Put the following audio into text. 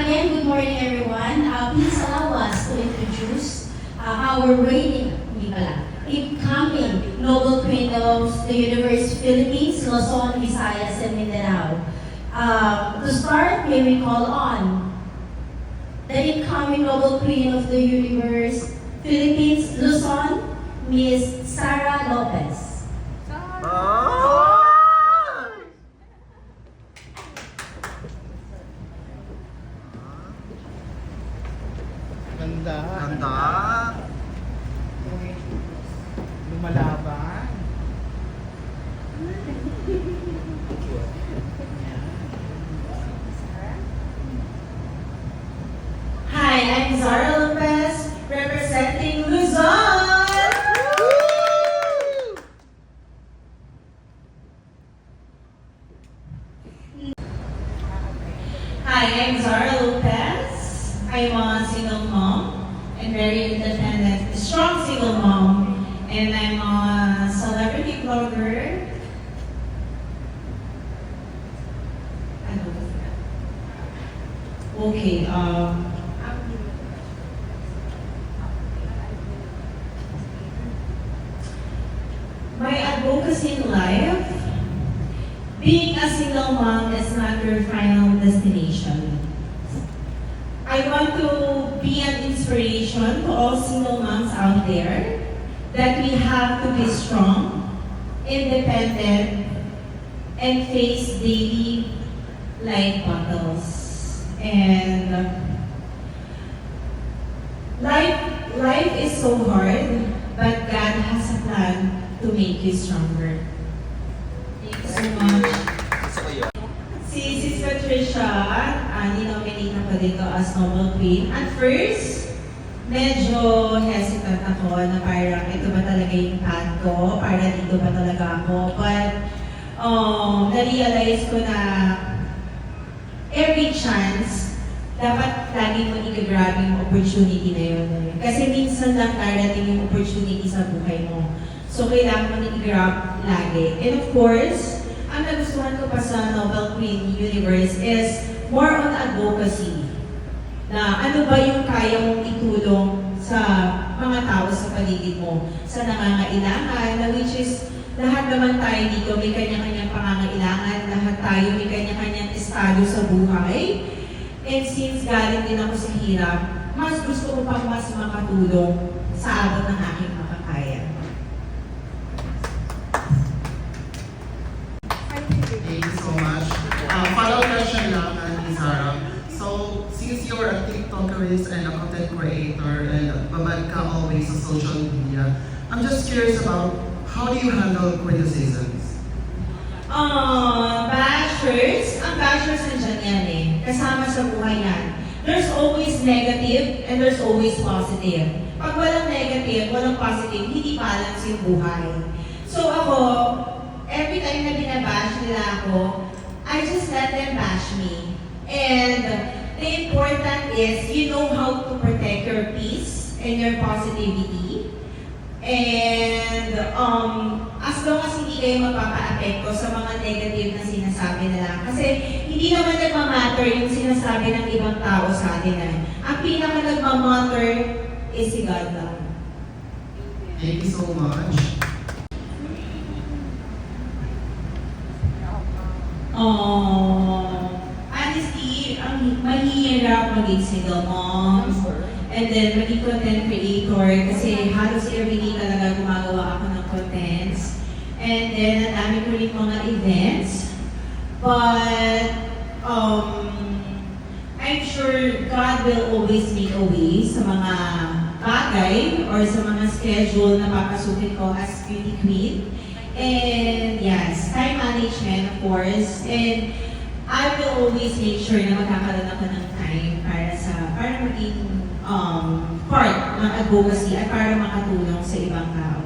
Again, good morning everyone. Please allow us to introduce our reigning, incoming Noble Queen of the Universe Philippines, Luzon, Visayas, and Mindanao. To start, may we call on the incoming Noble Queen of the Universe Philippines, Luzon, Miss Sara Lopez. Ganda. Ganda. Lumalaban. Hi, I'm Zara Lopez, representing Luzon! Hi, I'm Zara Lopez. I'm a single mom and very independent, strong single mom. And I'm a celebrity blogger. Okay, my advocacy in life, being a single mom is not your final destination. I want to be an inspiration to all single moms out there that we have to be strong, independent, and face daily life battles. And life is so hard, but God has a plan to make you stronger. Thank you so much. Si Sis Patricia, ninominate ako dito as Noble Queen. At first, medyo hesitant ako na parang ito ba talaga yung path ko? Para dito ba talaga ako? But, na-realize ko na every chance, dapat lagi mo i-grab yung opportunity na yun. Kasi minsan lang darating yung opportunity sa buhay mo. So, kailangan mo i-grab lagi. And of course, ang nagustuhan ko pa sa Noble Queen Universe is more on advocacy. Na ano ba yung kaya mong itulong sa mga tao sa paligid mo, sa nangangailangan, na which is lahat naman tayo dito may kanya-kanyang pangangailangan, lahat tayo may kanya-kanyang estado sa buhay. And since galing din ako sa hirap, mas gusto ko pang mas makatulong sa abot ng aking makakaya. Thank you so much. Follow question lang, Zara. So, since you're a TikTokerist and a content creator and babad ka always sa social media, I'm just curious about how do you handle criticisms? Ang bashers nandiyan yan eh. Kasama sa buhay yan. There's always negative and there's always positive. Pag walang negative, walang positive, hindi balance yung buhay. So ako, every time na binabash nila ako, I just let them bash me. And the important is, you know how to protect your peace and your positivity. And as long as hindi kayo magpapa-apekto sa mga negative na sinasabi nila. Kasi hindi naman nagmamatter yung sinasabi ng ibang tao sa atin. Ang pinaka nagmamatter is si God lang. Thank you so much. Honestly, ang mahirap maging single mom. And then, maging content creator kasi halos everyday talaga gumagawa ako ng contents. And then, ang dami ko rin mga events. But, I'm sure God will always make a way sa mga bagay or sa mga schedule na papasukin ko as beauty queen. And yes, time management of course. And I will always make sure na magkakaroon ako ng time para maging part ng advocacy at para makatulong sa ibang tao.